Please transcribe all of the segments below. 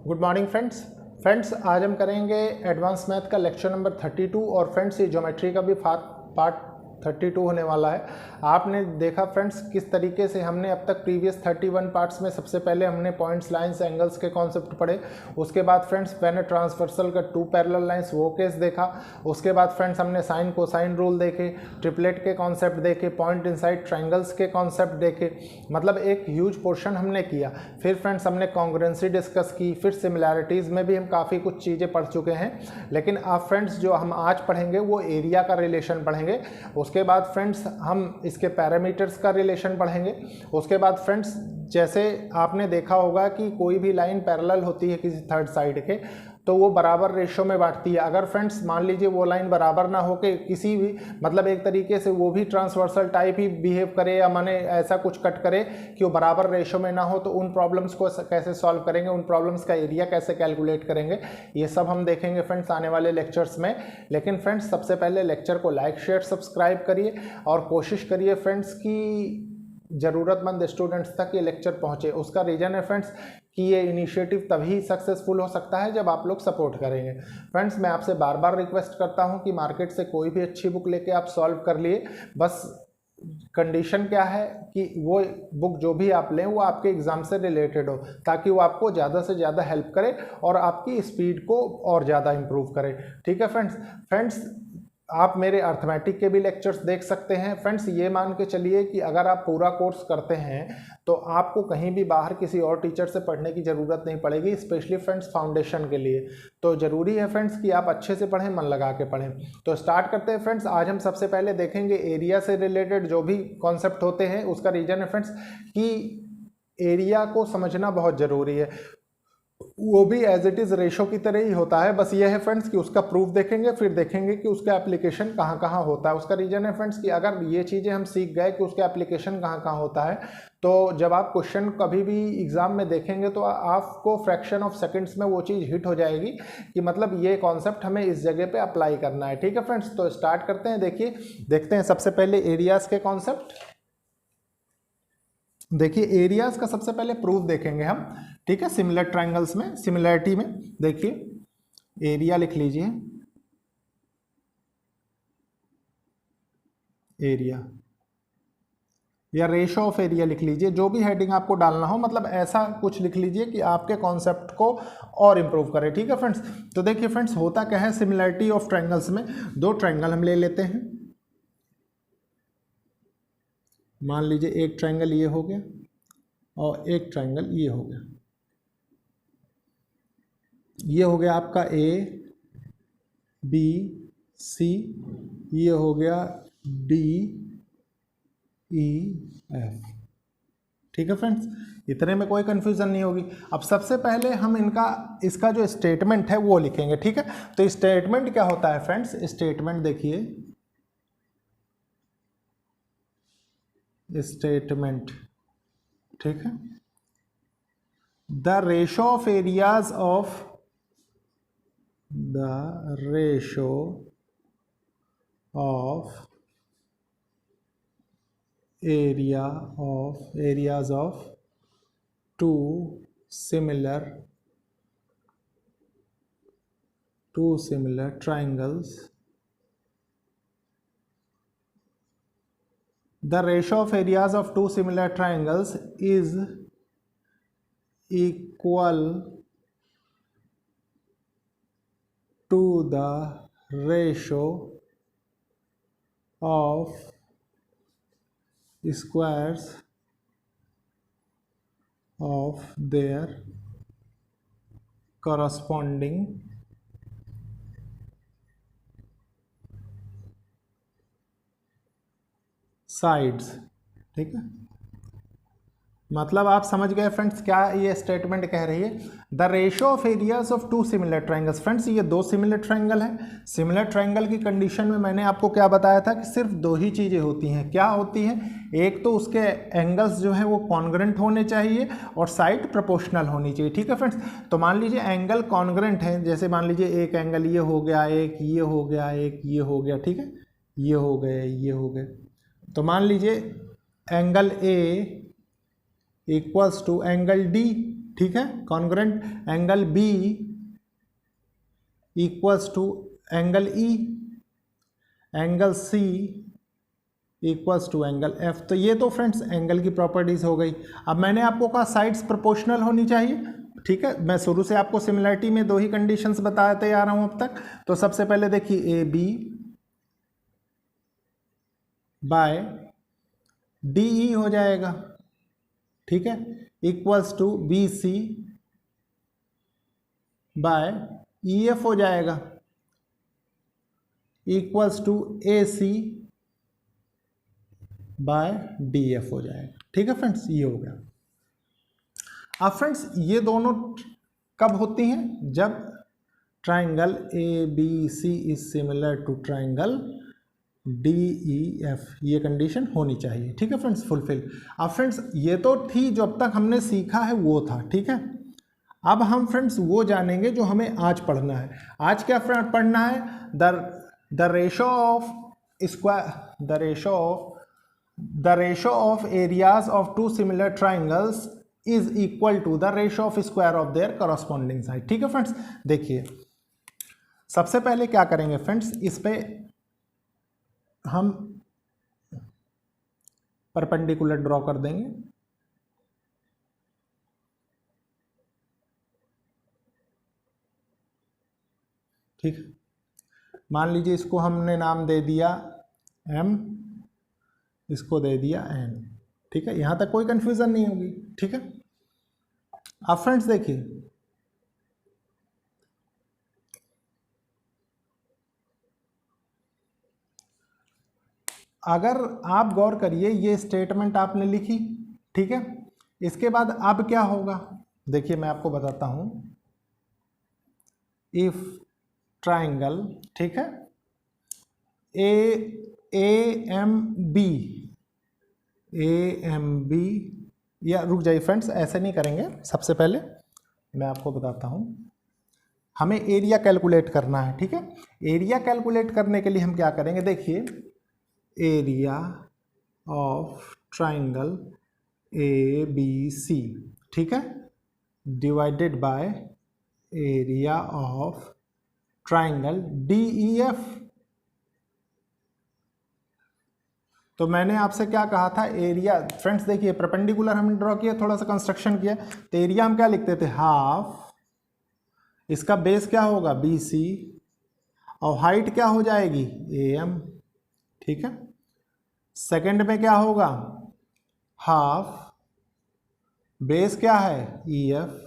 Good morning friends आज हम करेंगे एडवांस मैथ का लेक्चर नंबर 32 और फ्रेंड्स ये ज्योमेट्री का भी पार्ट 32 होने वाला है। आपने देखा फ्रेंड्स किस तरीके से हमने अब तक प्रीवियस 31 पार्ट्स में सबसे पहले हमने पॉइंट्स लाइंस एंगल्स के कॉन्सेप्ट पढ़े। उसके बाद फ्रेंड्स मैंने ट्रांसवर्सल का 2 पैरेलल लाइंस वो केस देखा। उसके बाद फ्रेंड्स हमने साइन कोसाइन रूल देखे, ट्रिपलेट के कॉन्सेप्ट देखे, पॉइंट इनसाइड ट्रायंगल्स के कॉन्सेप्ट देखे, मतलब एक ह्यूज पोर्शन हमने किया। फिर फ्रेंड्स हमने कॉन्ग्रुएंसी डिस्कस की, फिर सिमिलैरिटीज़ में भी हम काफ़ी कुछ चीज़ें पढ़ चुके हैं। लेकिन अब फ्रेंड्स जो हम आज पढ़ेंगे वो एरिया का रिलेशन पढ़ेंगे। उसके बाद फ्रेंड्स हम इसके पैरामीटर्स का रिलेशन पढ़ेंगे। उसके बाद फ्रेंड्स जैसे आपने देखा होगा कि कोई भी लाइन पैरेलल होती है किसी थर्ड साइड के तो वो बराबर रेशो में बांटती है। अगर फ्रेंड्स मान लीजिए वो लाइन बराबर ना हो के किसी भी मतलब एक तरीके से वो भी ट्रांसवर्सल टाइप ही बिहेव करे या माने ऐसा कुछ कट करे कि वो बराबर रेशो में ना हो, तो उन प्रॉब्लम्स को कैसे सॉल्व करेंगे, उन प्रॉब्लम्स का एरिया कैसे कैलकुलेट करेंगे, ये सब हम देखेंगे फ्रेंड्स आने वाले लेक्चर्स में। लेकिन फ्रेंड्स सबसे पहले लेक्चर को लाइक शेयर सब्सक्राइब करिए और कोशिश करिए फ्रेंड्स की ज़रूरतमंद स्टूडेंट्स तक ये लेक्चर पहुँचे। उसका रीज़न है फ्रेंड्स कि ये इनिशिएटिव तभी सक्सेसफुल हो सकता है जब आप लोग सपोर्ट करेंगे। फ्रेंड्स मैं आपसे बार बार रिक्वेस्ट करता हूँ कि मार्केट से कोई भी अच्छी बुक लेके आप सॉल्व कर लिए, बस कंडीशन क्या है कि वो बुक जो भी आप लें वो आपके एग्ज़ाम से रिलेटेड हो, ताकि वो आपको ज़्यादा से ज़्यादा हेल्प करे और आपकी स्पीड को और ज़्यादा इम्प्रूव करे। ठीक है फ्रेंड्स आप मेरे अर्थमेटिक के भी लेक्चर्स देख सकते हैं। फ्रेंड्स ये मान के चलिए कि अगर आप पूरा कोर्स करते हैं तो आपको कहीं भी बाहर किसी और टीचर से पढ़ने की ज़रूरत नहीं पड़ेगी, स्पेशली फ्रेंड्स फाउंडेशन के लिए। तो ज़रूरी है फ्रेंड्स कि आप अच्छे से पढ़ें, मन लगा के पढ़ें। तो स्टार्ट करते हैं फ्रेंड्स। आज हम सबसे पहले देखेंगे एरिया से रिलेटेड जो भी कॉन्सेप्ट होते हैं। उसका रीज़न है फ्रेंड्स कि एरिया को समझना बहुत ज़रूरी है, वो भी एज इट इज़ रेशो की तरह ही होता है। बस ये है फ्रेंड्स कि उसका प्रूफ देखेंगे, फिर देखेंगे कि उसका एप्लीकेशन कहाँ कहाँ होता है। उसका रीज़न है फ्रेंड्स कि अगर ये चीज़ें हम सीख गए कि उसका एप्लीकेशन कहाँ कहाँ होता है, तो जब आप क्वेश्चन कभी भी एग्जाम में देखेंगे तो आपको फ्रैक्शन ऑफ सेकंड्स में वो चीज़ हिट हो जाएगी कि मतलब ये कॉन्सेप्ट हमें इस जगह पे अप्लाई करना है। ठीक है फ्रेंड्स, तो स्टार्ट करते हैं। देखते हैं सबसे पहले एरियाज के कॉन्सेप्ट। देखिए एरियाज का सबसे पहले प्रूफ देखेंगे हम। ठीक है, सिमिलर ट्रायंगल्स में सिमिलरिटी में देखिए एरिया लिख लीजिए, एरिया या रेशो ऑफ एरिया लिख लीजिए, जो भी हेडिंग आपको डालना हो, मतलब ऐसा कुछ लिख लीजिए कि आपके कॉन्सेप्ट को और इम्प्रूव करे। ठीक है फ्रेंड्स, तो देखिए फ्रेंड्स होता क्या है सिमिलरिटी ऑफ ट्रायंगल्स में। दो ट्रायंगल हम ले लेते हैं, मान लीजिए एक ट्रायंगल ये हो गया और एक ट्रायंगल ये हो गया। ये हो गया आपका ए बी सी, ये हो गया डी ई एफ। ठीक है फ्रेंड्स, इतने में कोई कंफ्यूजन नहीं होगी। अब सबसे पहले हम इसका जो स्टेटमेंट है वो लिखेंगे। ठीक है, तो स्टेटमेंट क्या होता है फ्रेंड्स, स्टेटमेंट देखिए, स्टेटमेंट ठीक है, the ratio of areas of the ratio of areas of two similar triangles. The ratio of areas of two similar triangles is equal to the ratio of squares of their corresponding sides। ठीक है, मतलब आप समझ गए friends क्या ये statement कह रही है। The ratio of areas of two similar triangles. Friends ये दो सिमिलर ट्रायंगल हैं। सिमिलर ट्रायंगल की कंडीशन में मैंने आपको क्या बताया था कि सिर्फ दो ही चीज़ें होती हैं। क्या होती हैं, एक तो उसके एंगल्स जो है वो कॉन्ग्रेंट होने चाहिए और साइड प्रोपोर्शनल होनी चाहिए। ठीक है फ्रेंड्स, तो मान लीजिए एंगल कॉन्ग्रेंट है, जैसे मान लीजिए एक एंगल ये हो गया, एक ये हो गया, एक ये हो गया। ठीक है, ये हो गए, ये हो गए। तो मान लीजिए angle A equals to angle D, ठीक है, congruent angle B equals to angle E, angle C equals to angle F. तो ये तो फ्रेंड्स एंगल की प्रॉपर्टीज हो गई। अब मैंने आपको कहा साइड्स प्रोपोर्शनल होनी चाहिए, ठीक है। मैं शुरू से आपको सिमिलरिटी में 2 ही कंडीशंस बताते आ रहा हूं अब तक। तो सबसे पहले देखिए A B by D E हो जाएगा, ठीक है, equals to B C by E F हो जाएगा, equals to A C by D F हो जाएगा, ठीक है फ्रेंड्स, ये हो गया। अब फ्रेंड्स ये दोनों कब होती हैं? जब triangle A B C is similar to triangle D E F, ये कंडीशन होनी चाहिए, ठीक है फ्रेंड्स, फुलफिल। अब फ्रेंड्स ये तो थी जो अब तक हमने सीखा है वो था, ठीक है। अब हम फ्रेंड्स वो जानेंगे जो हमें आज पढ़ना है। आज क्या पढ़ना है? The ratio of square the ratio of areas of two similar triangles is equal to the ratio of square of their corresponding side, ठीक है फ्रेंड्स। देखिए सबसे पहले क्या करेंगे फ्रेंड्स, इस पे हम परपेंडिकुलर ड्रॉ कर देंगे, ठीक है। मान लीजिए इसको हमने नाम दे दिया m, इसको दे दिया n, ठीक है, यहां तक कोई कंफ्यूजन नहीं होगी, ठीक है। अब फ्रेंड्स देखिए अगर आप गौर करिए, ये स्टेटमेंट आपने लिखी, ठीक है, इसके बाद अब क्या होगा देखिए मैं आपको बताता हूं। इफ ट्राइंगल, ठीक है, ए एम बी, या रुक जाइए फ्रेंड्स, ऐसे नहीं करेंगे। सबसे पहले मैं आपको बताता हूं, हमें एरिया कैलकुलेट करना है, ठीक है। एरिया कैलकुलेट करने के लिए हम क्या करेंगे, देखिए area of triangle A B C, ठीक है, divided by area of triangle D E F. तो मैंने आपसे क्या कहा था, एरिया फ्रेंड्स देखिए परपेंडिकुलर हमने ड्रॉ किया, थोड़ा सा कंस्ट्रक्शन किया, तो एरिया हम क्या लिखते थे, हाफ, इसका बेस क्या होगा बी सी, और हाइट क्या हो जाएगी ए एम, ठीक है। सेकंड में क्या होगा, हाफ, बेस क्या है ई एफ,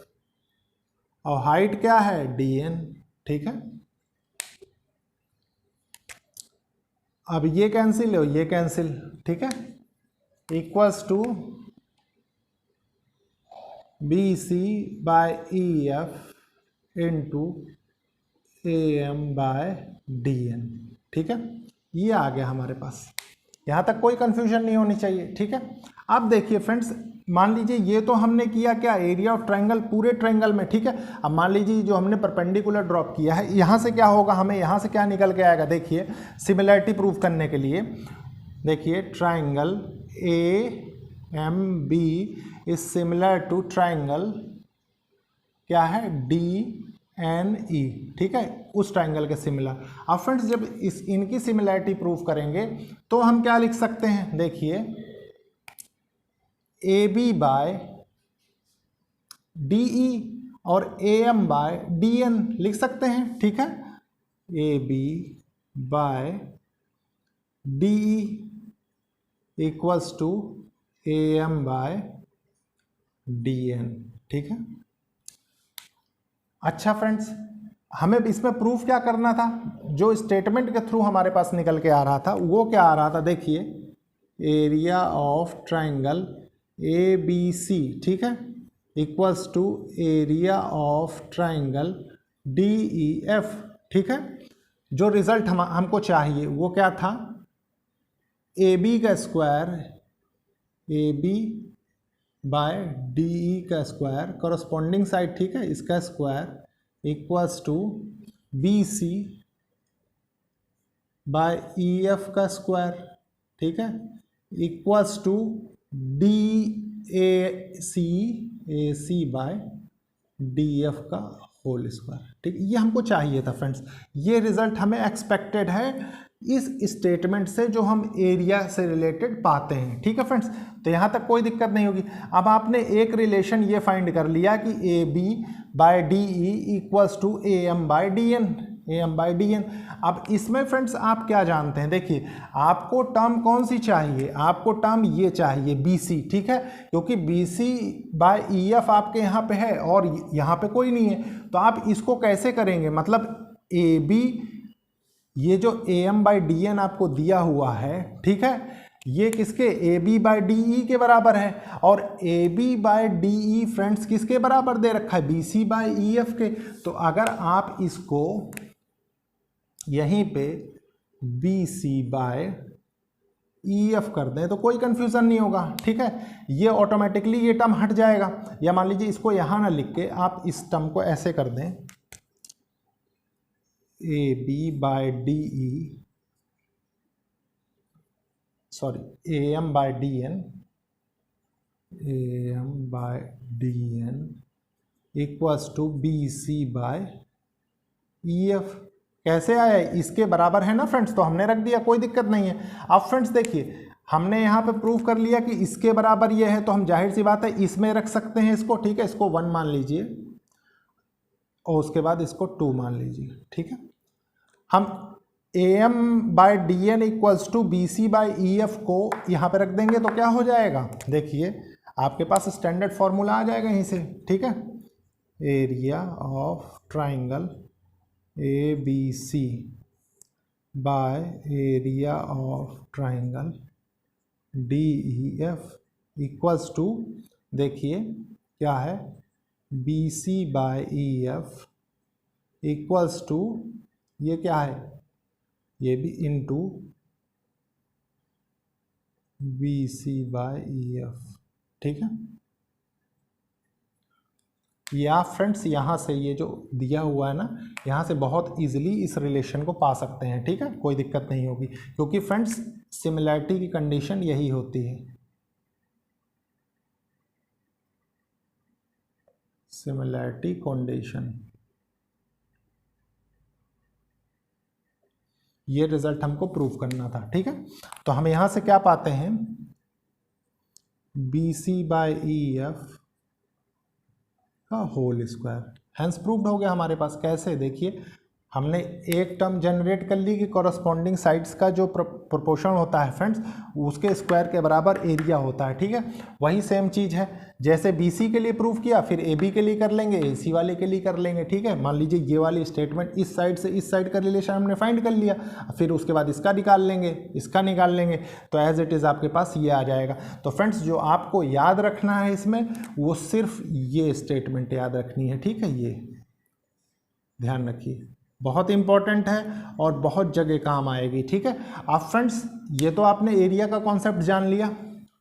और हाइट क्या है डी एन, ठीक है। अब ये कैंसिल हो, ये कैंसिल, ठीक है, equals to B C by E F into A M by D N, ठीक है। ये आ गया हमारे पास, यहाँ तक कोई कंफ्यूजन नहीं होनी चाहिए, ठीक है। अब देखिए फ्रेंड्स, मान लीजिए ये तो हमने किया क्या, एरिया ऑफ ट्रायंगल पूरे ट्रायंगल में, ठीक है। अब मान लीजिए जो हमने परपेंडिकुलर ड्रॉप किया है, यहाँ से क्या होगा, हमें यहाँ से क्या निकल के आएगा, देखिए सिमिलरिटी प्रूव करने के लिए देखिए triangle A M B is similar to triangle क्या है डी एन ई, ठीक है, उस ट्रायंगल के सिमिलर। अब फ्रेंड्स जब इनकी सिमिलरिटी प्रूव करेंगे तो हम क्या लिख सकते हैं, देखिए A B by D E और A M by D N लिख सकते हैं, ठीक है। A B by D E equals to A M by D N, ठीक है। अच्छा फ्रेंड्स, हमें इसमें प्रूफ क्या करना था, जो स्टेटमेंट के थ्रू हमारे पास निकल के आ रहा था वो क्या आ रहा था, देखिए area of triangle A B C, ठीक है, equals to area of triangle D E F, ठीक है। जो रिजल्ट हमको चाहिए वो क्या था, ए बी का square A B by D E का स्क्वायर कॉरस्पॉन्डिंग साइड, ठीक है, इसका square equals to B C by E F का स्क्वायर, ठीक है, equals to D A C by D F का होल स्क्वायर। ठीक, ये हमको चाहिए था फ्रेंड्स। ये रिजल्ट हमें एक्सपेक्टेड है इस स्टेटमेंट से जो हम एरिया से रिलेटेड पाते हैं। ठीक है फ्रेंड्स, तो यहाँ तक कोई दिक्कत नहीं होगी। अब आपने एक रिलेशन ये फाइंड कर लिया कि A B by D E equals to A M by D N, A M by D N. अब इसमें फ्रेंड्स आप क्या जानते हैं, देखिए आपको टर्म कौन सी चाहिए, आपको टर्म ये चाहिए बी सी। ठीक है, क्योंकि B C by E F आपके यहाँ पे है और यहाँ पे कोई नहीं है, तो आप इसको कैसे करेंगे, मतलब ए बी, ये जो A M by D N आपको दिया हुआ है, ठीक है, ये किसके, A B by D E के बराबर है, और A B by D E friends किसके बराबर दे रखा है, B C by E F के। तो अगर आप इसको यहीं पे B C by E F कर दें तो कोई कंफ्यूजन नहीं होगा। ठीक है, ये ऑटोमेटिकली ये टर्म हट जाएगा। या मान लीजिए इसको यहाँ ना लिख के आप इस टर्म को ऐसे कर दें, A B by D E, sorry A M by D N, A M by D N equals to B C by E F. कैसे आया, इसके बराबर है ना फ्रेंड्स, तो हमने रख दिया, कोई दिक्कत नहीं है। अब फ्रेंड्स देखिए हमने यहाँ पे प्रूव कर लिया कि इसके बराबर ये है, तो हम जाहिर सी बात है इसमें रख सकते हैं इसको। ठीक है, इसको 1 मान लीजिए और उसके बाद इसको 2 मान लीजिए। ठीक है, हम A M by D N equals to B C by E F को यहाँ पे रख देंगे तो क्या हो जाएगा, देखिए आपके पास स्टैंडर्ड फॉर्मूला आ जाएगा यहीं से। ठीक है, area of triangle A B C by area of triangle D E F equals to, देखिए क्या है, B C by E F equals to, ये क्या है, ये भी into B C by E F. ठीक है, या फ्रेंड्स यहाँ से ये जो दिया हुआ है ना, यहाँ से बहुत इजीली इस रिलेशन को पा सकते हैं। ठीक है, कोई दिक्कत नहीं होगी, क्योंकि फ्रेंड्स सिमिलैरिटी की कंडीशन यही होती है, सिमिलैरिटी कंडीशन। ये रिजल्ट हमको प्रूव करना था। ठीक है, तो हम यहाँ से क्या पाते हैं, B C by E F का होल स्क्वायर, हैंस प्रूव्ड हो गया हमारे पास। कैसे, देखिए हमने एक टर्म जनरेट कर ली कि कॉरस्पॉन्डिंग साइड्स का जो प्रोपोर्शन होता है फ्रेंड्स, उसके स्क्वायर के बराबर एरिया होता है। ठीक है, वही सेम चीज़ है, जैसे BC के लिए प्रूव किया फिर AB के लिए कर लेंगे, AC वाले के लिए कर लेंगे। ठीक है, मान लीजिए ये वाली स्टेटमेंट इस साइड से इस साइड का रिलेशन हमने फाइंड कर लिया, फिर उसके बाद इसका निकाल लेंगे, इसका निकाल लेंगे, तो एज इट इज़ आपके पास ये आ जाएगा। तो फ्रेंड्स जो आपको याद रखना है इसमें, वो सिर्फ ये स्टेटमेंट याद रखनी है। ठीक है, ये ध्यान रखिए, बहुत इंपॉर्टेंट है और बहुत जगह काम आएगी। ठीक है, अब फ्रेंड्स ये तो आपने एरिया का कॉन्सेप्ट जान लिया।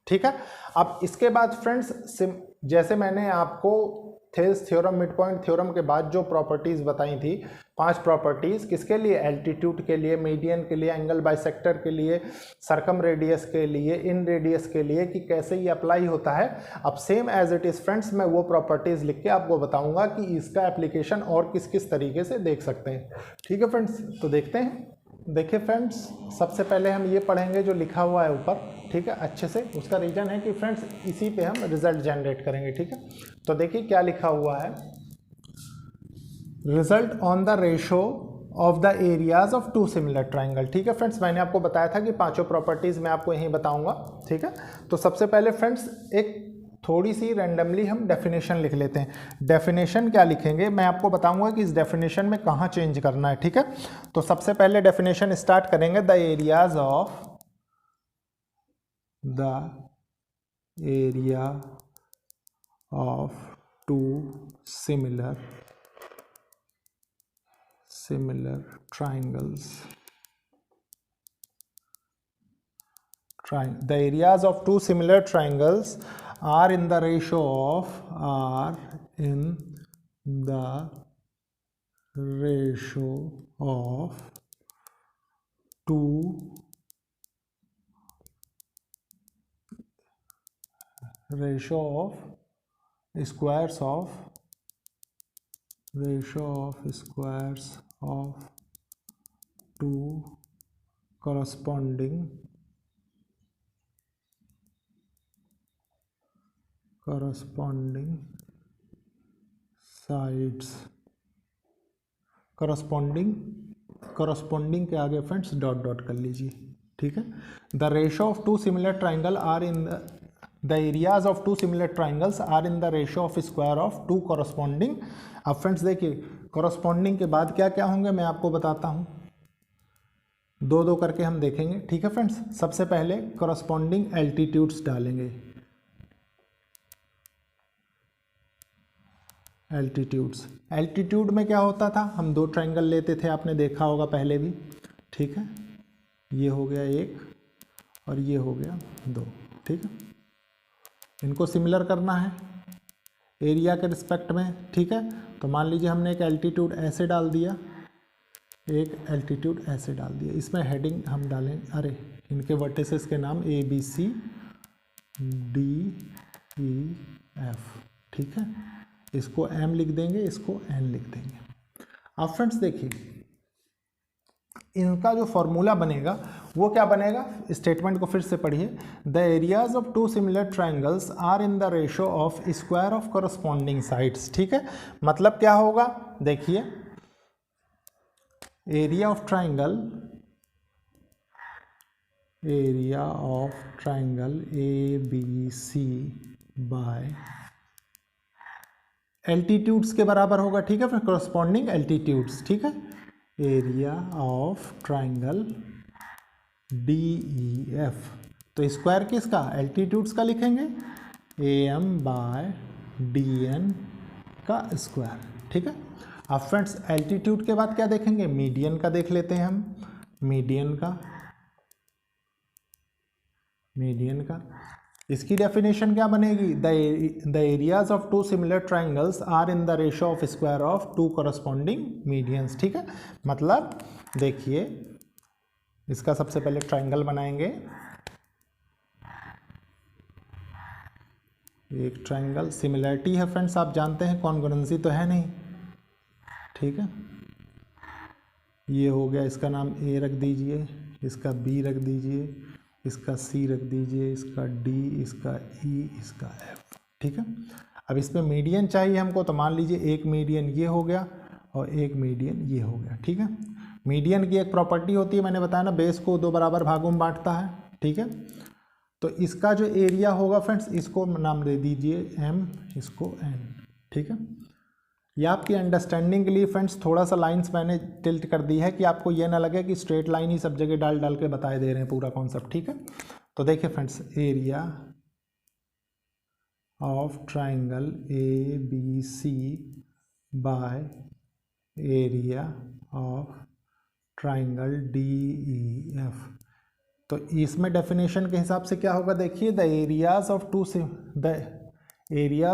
ठीक है, अब इसके बाद फ्रेंड्स जैसे मैंने आपको Thales theorem, mid point theorem के बाद जो प्रॉपर्टीज़ बताई थी, 5 प्रॉपर्टीज़, किसके लिए, एल्टीट्यूड के लिए, मीडियन के लिए, एंगल बाइसेक्टर के लिए, सरकम रेडियस के लिए, इन रेडियस के लिए, कि कैसे ये अप्लाई होता है। अब same as it is friends मैं वो प्रॉपर्टीज़ लिख के आपको बताऊंगा कि इसका एप्लीकेशन और किस किस तरीके से देख सकते हैं। ठीक है फ्रेंड्स, तो देखते हैं। देखिए फ्रेंड्स, सबसे पहले हम ये पढ़ेंगे जो लिखा हुआ है ऊपर। ठीक है, अच्छे से, उसका रीज़न है कि फ्रेंड्स इसी पे हम रिजल्ट जनरेट करेंगे। ठीक है, तो देखिए क्या लिखा हुआ है, result on the ratio of the areas of 2 similar triangle. ठीक है फ्रेंड्स, मैंने आपको बताया था कि 5 प्रॉपर्टीज़ मैं आपको यहीं बताऊंगा। ठीक है, तो सबसे पहले फ्रेंड्स एक थोड़ी सी रैंडमली हम डेफिनेशन लिख लेते हैं। डेफिनेशन क्या लिखेंगे, मैं आपको बताऊंगा कि इस डेफिनेशन में कहाँ चेंज करना है। ठीक है, तो सबसे पहले डेफिनेशन स्टार्ट करेंगे, the areas of, the area of 2 similar triangles, the areas of 2 similar triangles are in the ratio of 2 ratio of squares of two corresponding sides, corresponding के आगे फ्रेंड्स डॉट डॉट कर लीजिए, ठीक है। The ratio of two similar triangle are in the areas of two similar triangles are in the ratio of square of two corresponding. अब friends देखिए corresponding के बाद क्या क्या होंगे मैं आपको बताता हूँ, दो दो करके हम देखेंगे, ठीक है फ्रेंड्स। सबसे पहले कॉरस्पॉन्डिंग एल्टीट्यूड्स डालेंगे, एल्टीट्यूड में क्या होता था, हम दो ट्राइंगल लेते थे, आपने देखा होगा पहले भी, ठीक है। ये हो गया एक और ये हो गया दो, ठीक है। इनको सिमिलर करना है एरिया के रिस्पेक्ट में, ठीक है। तो मान लीजिए हमने एक एल्टीट्यूड ऐसे डाल दिया, एक एल्टीट्यूड ऐसे डाल दिया, इसमें हेडिंग हम डालें, अरे इनके वर्टिसेस के नाम ABC DEF, ठीक है। इसको M लिख देंगे, इसको N लिख देंगे। अब फ्रेंड्स देखिए इनका जो फॉर्मूला बनेगा वो क्या बनेगा, स्टेटमेंट को फिर से पढ़िए। The areas of two similar triangles are in the ratio of square of corresponding sides, ठीक है। मतलब क्या होगा, देखिए area of triangle ABC by altitudes के बराबर होगा, ठीक है, फिर कॉरस्पॉन्डिंग एल्टीट्यूड्स, ठीक है। एरिया ऑफ ट्राइंगल DEF, तो स्क्वायर किसका, एल्टीट्यूड्स का लिखेंगे, AM बाय DN का स्क्वायर, ठीक है। अब फ्रेंड्स एल्टीट्यूड के बाद क्या देखेंगे, मीडियन का देख लेते हैं हम, मीडियन का इसकी डेफिनेशन क्या बनेगी, the areas of two similar triangles are in the ratio of square of two corresponding medians, ठीक है। मतलब देखिए इसका सबसे पहले ट्राइंगल बनाएंगे, एक ट्राइंगल, सिमिलरिटी है फ्रेंड्स, आप जानते हैं, कॉन्ग्रुएंसी तो है नहीं, ठीक है। ये हो गया, इसका नाम A रख दीजिए, इसका B रख दीजिए, इसका C रख दीजिए, इसका D, इसका E, इसका F, ठीक है। अब इसमें मीडियन चाहिए हमको, तो मान लीजिए एक मीडियन ये हो गया और एक मीडियन ये हो गया, ठीक है। मीडियन की एक प्रॉपर्टी होती है, मैंने बताया ना, बेस को दो बराबर भागों में बांटता है, ठीक है। तो इसका जो एरिया होगा फ्रेंड्स, इसको नाम दे दीजिए M, इसको N, ठीक है। ये आपकी अंडरस्टैंडिंग के लिए फ्रेंड्स थोड़ा सा लाइंस मैंने टिल्ट कर दी है कि आपको ये ना लगे कि स्ट्रेट लाइन ही सब जगह डाल डाल के बताए दे रहे हैं पूरा कॉन्सेप्ट, ठीक है। तो देखिए friends, area of triangle ABC bye area of triangle DEF, तो इसमें डेफिनेशन के हिसाब से क्या होगा, देखिए the areas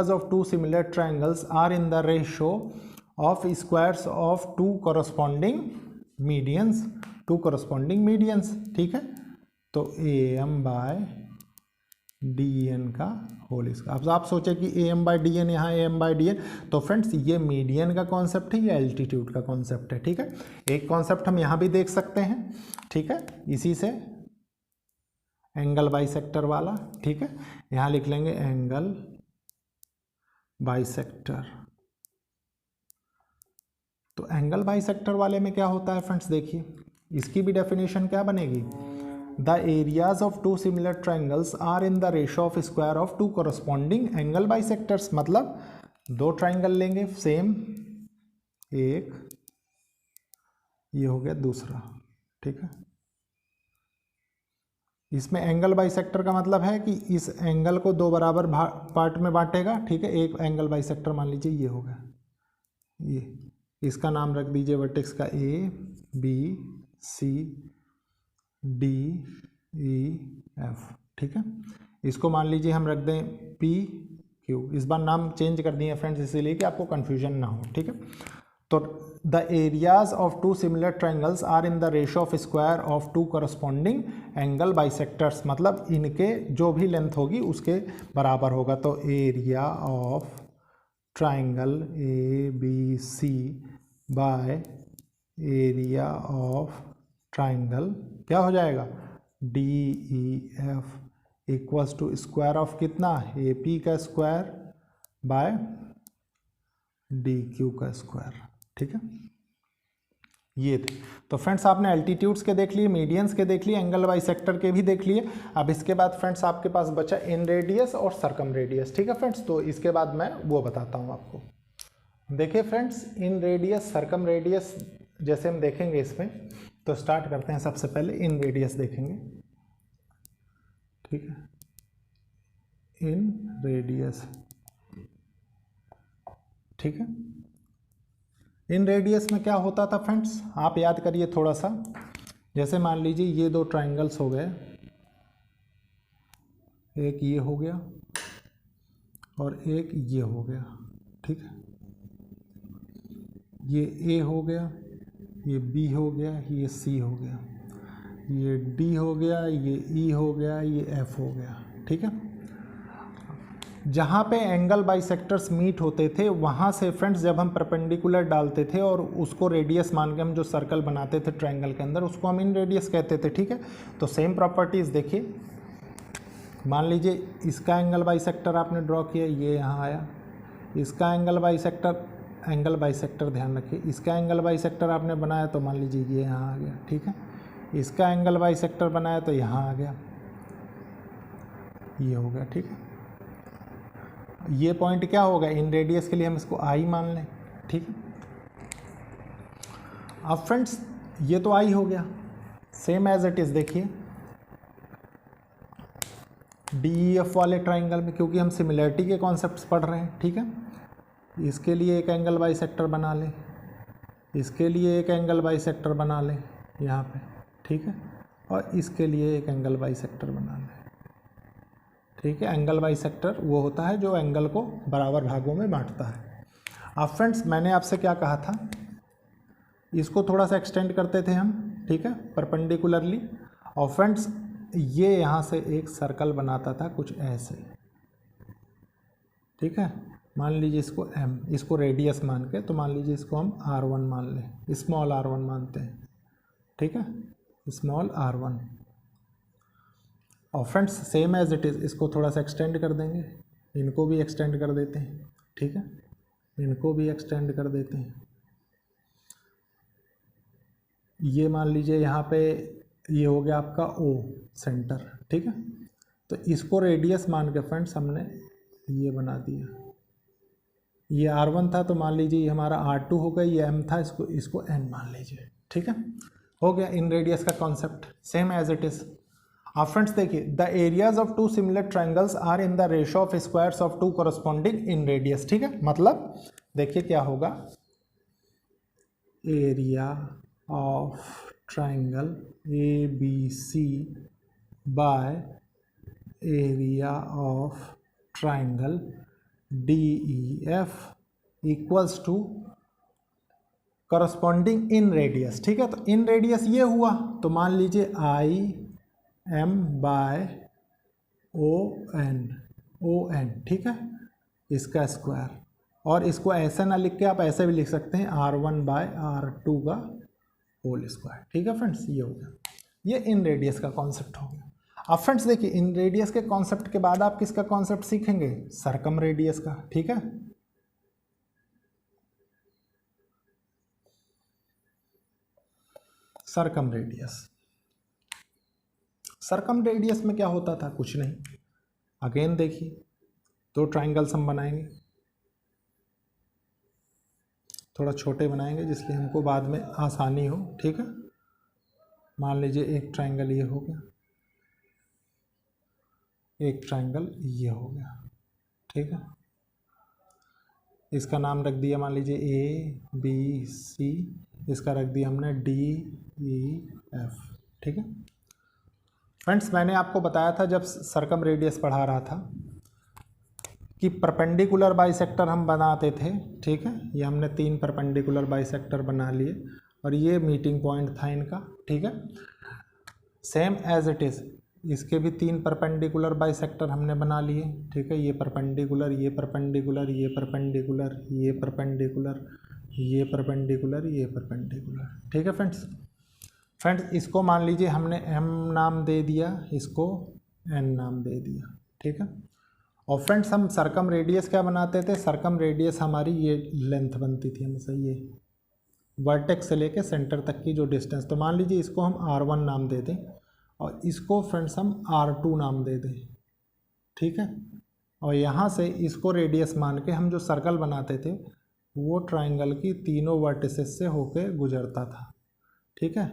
of two similar triangles are in the ratio of squares of two corresponding medians, ठीक है। तो AM बाय DN का होल स्क्वायर। अब आप सोचे कि AM बाय DN, यहाँ AM बाय DN, तो फ्रेंड्स ये मीडियन का कॉन्सेप्ट है, ये एल्टीट्यूड का कॉन्सेप्ट है, ठीक है। एक कॉन्सेप्ट हम यहाँ भी देख सकते हैं, ठीक है, इसी से एंगल बाइसेक्टर वाला, ठीक है। यहाँ लिख लेंगे एंगल बाइसेक्टर। तो एंगल बाइसेक्टर वाले में क्या होता है फ्रेंड्स, देखिए इसकी भी डेफिनेशन क्या बनेगी, the areas of two similar triangles are in the ratio of square of two corresponding angle bisectors. मतलब दो ट्राइंगल लेंगे सेम, एक ये हो गया दूसरा, ठीक है। इसमें एंगल बाइसेक्टर का मतलब है कि इस एंगल को दो बराबर पार्ट में बांटेगा, ठीक है। एक एंगल बाइसेक्टर मान लीजिए ये होगा, ये इसका नाम रख दीजिए वर्टेक्स का ABCDEF, ठीक है। इसको मान लीजिए हम रख दें PQ, इस बार नाम चेंज कर दिए फ्रेंड्स इसीलिए कि आपको कन्फ्यूजन ना हो, ठीक है। तो the areas of two similar triangles are in the ratio of square of two corresponding angle bisectors, मतलब इनके जो भी लेंथ होगी उसके बराबर होगा। तो area of triangle A B C by area of triangle क्या हो जाएगा, D E F equals to square of कितना, ए पी का स्क्वायर बाय डी क्यू का स्क्वायर। ठीक है, ये थे। तो फ्रेंड्स आपने एल्टीट्यूड्स के देख लिए, मीडियंस के देख लिए, एंगल बाइसेक्टर के भी देख लिए। अब इसके बाद फ्रेंड्स आपके पास बचा इन रेडियस और सरकम रेडियस। ठीक है फ्रेंड्स, तो इसके बाद मैं वो बताता हूँ आपको। देखिए फ्रेंड्स, इन रेडियस सरकम रेडियस जैसे हम देखेंगे इसमें, तो स्टार्ट करते हैं। सबसे पहले इन रेडियस देखेंगे। ठीक है, इन रेडियस। ठीक है, इन रेडियस में क्या होता था फ्रेंड्स, आप याद करिए थोड़ा सा। जैसे मान लीजिए ये दो ट्राइंगल्स हो गए, एक ये हो गया और एक ये हो गया। ठीक है, ये ए हो गया, ये बी हो गया, ये सी हो गया, ये डी हो गया, ये ई हो गया, ये एफ हो गया। ठीक है, जहाँ पे एंगल बाइसेक्टर्स मीट होते थे वहाँ से फ्रेंड्स जब हम परपेंडिकुलर डालते थे और उसको रेडियस मान के हम जो सर्कल बनाते थे ट्रायंगल के अंदर, उसको हम इन रेडियस कहते थे। ठीक है, तो सेम प्रॉपर्टीज़ देखिए। मान लीजिए इसका एंगल बाइसेक्टर आपने ड्रॉ किया, ये यहाँ आया। इसका एंगल बाइसेक्टर ध्यान रखिए, इसका एंगल बाइसेक्टर आपने बनाया तो मान लीजिए ये यहाँ आ गया। ठीक है, इसका एंगल बाइसेक्टर बनाया तो यहाँ आ गया, ये हो गया। ठीक है, ये पॉइंट क्या होगा, इन रेडियस के लिए हम इसको आई मान लें। ठीक है, अब फ्रेंड्स ये तो आई हो गया, सेम एज इट इज़ देखिए डी एफ वाले ट्राइंगल में, क्योंकि हम सिमिलरिटी के कॉन्सेप्ट्स पढ़ रहे हैं। ठीक है, इसके लिए एक एंगल बाइसेक्टर बना लें, इसके लिए एक एंगल बाइसेक्टर बना लें यहाँ पे। ठीक है, और इसके लिए एक एंगल बाइसेक्टर बना लें। ठीक है, एंगल बाइसेक्टर वो होता है जो एंगल को बराबर भागों में बांटता है। अब फ्रेंड्स मैंने आपसे क्या कहा था, इसको थोड़ा सा एक्सटेंड करते थे हम। ठीक है, परपेंडिकुलरली। और फ्रेंड्स ये यहाँ से एक सर्कल बनाता था कुछ ऐसे। ठीक है, मान लीजिए इसको एम, इसको रेडियस मान के, तो मान लीजिए इसको हम r1 मान लें, स्मॉल r1 मानते हैं। ठीक है, स्मॉल r1। और friends same as it is इसको थोड़ा सा एक्सटेंड कर देंगे, इनको भी एक्सटेंड कर देते हैं। ठीक है, इनको भी एक्सटेंड कर देते हैं। ये मान लीजिए यहाँ पे ये हो गया आपका ओ सेंटर। ठीक है, तो इसको रेडियस मान के फ्रेंड्स हमने ये बना दिया। ये r1 था तो मान लीजिए ये हमारा r2 हो गया, ये m था, इसको n मान लीजिए। ठीक है, हो गया इन रेडियस का concept, same as it is. अब फ्रेंड्स देखिए, the areas of two similar triangles are in the ratio of squares of two corresponding inradius. ठीक है, मतलब देखिए क्या होगा, area of triangle A B C by area of triangle D E F equals to corresponding inradius. ठीक है, तो इन radius ये हुआ, तो मान लीजिए I M by O N. ठीक है, इसका स्क्वायर, और इसको ऐसे ना लिख के आप ऐसे भी लिख सकते हैं r1 बाय r2 का होल स्क्वायर। ठीक है फ्रेंड्स, ये हो गया, ये इन रेडियस का कॉन्सेप्ट हो गया। अब फ्रेंड्स देखिए, इन रेडियस के कॉन्सेप्ट के बाद आप किसका कॉन्सेप्ट सीखेंगे, सरकम रेडियस का। ठीक है, सरकम रेडियस। सरकम रेडियस में क्या होता था, कुछ नहीं। अगेन देखिए, दो ट्राइंगल्स हम बनाएंगे, थोड़ा छोटे बनाएंगे जिसलिए हमको बाद में आसानी हो। ठीक है, मान लीजिए एक ट्राइंगल ये हो गया, एक ट्राइंगल ये हो गया। ठीक है, इसका नाम रख दिया मान लीजिए ए बी सी, इसका रख दिया हमने डी ई एफ। ठीक है फ्रेंड्स, मैंने आपको बताया था जब सरकम रेडियस पढ़ा रहा था, कि परपेंडिकुलर बाइसेक्टर हम बनाते थे, ठीक है। ये हमने 3 परपेंडिकुलर बाइसेक्टर बना लिए और ये मीटिंग पॉइंट था इनका, ठीक है। सेम एज इट इज़ इसके भी 3 परपेंडिकुलर बाइसेक्टर हमने बना लिए, ठीक है। ये परपेंडिकुलर, ये परपेंडिकुलर, ये परपेंडिकुलर, ये परपेंडिकुलर, ये परपेंडिकुलर, ये परपेंडिकुलर, ठीक है फ्रेंड्स इसको मान लीजिए हमने m नाम दे दिया, इसको n नाम दे दिया, ठीक है। और फ्रेंड्स हम सरकम रेडियस क्या बनाते थे, सरकम रेडियस हमारी ये लेंथ बनती थी हमेशा, ये वर्टेक्स से लेके सेंटर तक की जो डिस्टेंस। तो मान लीजिए इसको हम r1 नाम दे दें और इसको फ्रेंड्स हम r2 नाम दे दें, ठीक है। और यहाँ से इसको रेडियस मान के हम जो सर्कल बनाते थे वो ट्राइंगल की तीनों वर्टिसेस से होके गुजरता था, ठीक है।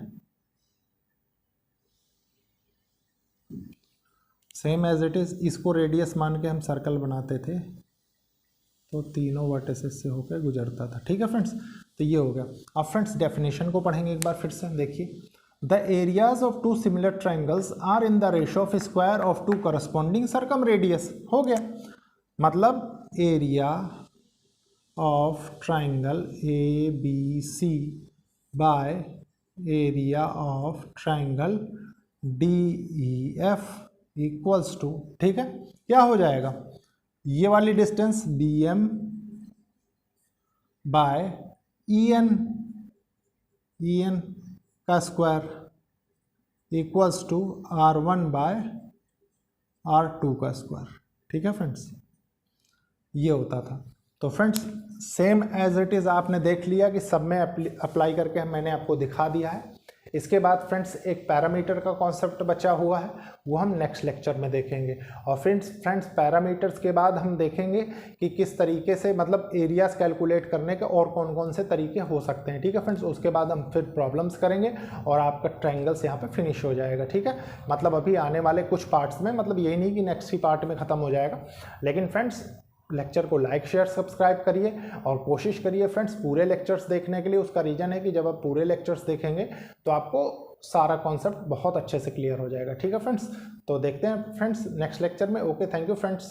सेम एज इट इज़ इसको रेडियस मान के हम सर्कल बनाते थे तो तीनों वर्टिसेस से होकर गुजरता था, ठीक है फ्रेंड्स। तो ये हो गया। अब फ्रेंड्स डेफिनेशन को पढ़ेंगे एक बार फिर से, देखिए the areas of 2 similar triangles are in the ratio of square of 2 corresponding circumradius. हो गया, मतलब area of triangle A B C by area of triangle D E F equals to, ठीक है, क्या हो जाएगा, ये वाली distance B M by E N का square equals to R1 by R2 का स्क्वायर, ठीक है फ्रेंड्स, ये होता था। तो friends same as it is आपने देख लिया कि सब में अप्लाई करके मैंने आपको दिखा दिया है। इसके बाद फ्रेंड्स एक पैरामीटर का कॉन्सेप्ट बचा हुआ है, वो हम नेक्स्ट लेक्चर में देखेंगे। और फ्रेंड्स पैरामीटर्स के बाद हम देखेंगे कि किस तरीके से मतलब एरियाज कैलकुलेट करने के और कौन कौन से तरीके हो सकते हैं, ठीक है फ्रेंड्स। उसके बाद हम फिर प्रॉब्लम्स करेंगे और आपका ट्रायंगल्स यहाँ पे फिनिश हो जाएगा, ठीक है। मतलब अभी आने वाले कुछ पार्ट्स में, मतलब यही नहीं कि नेक्स्ट ही पार्ट में ख़त्म हो जाएगा, लेकिन फ्रेंड्स लेक्चर को लाइक शेयर सब्सक्राइब करिए और कोशिश करिए फ्रेंड्स पूरे लेक्चर्स देखने के लिए। उसका रीज़न है कि जब आप पूरे लेक्चर्स देखेंगे तो आपको सारा कॉन्सेप्ट बहुत अच्छे से क्लियर हो जाएगा, ठीक है फ्रेंड्स। तो देखते हैं फ्रेंड्स नेक्स्ट लेक्चर में। Okay, thank you friends.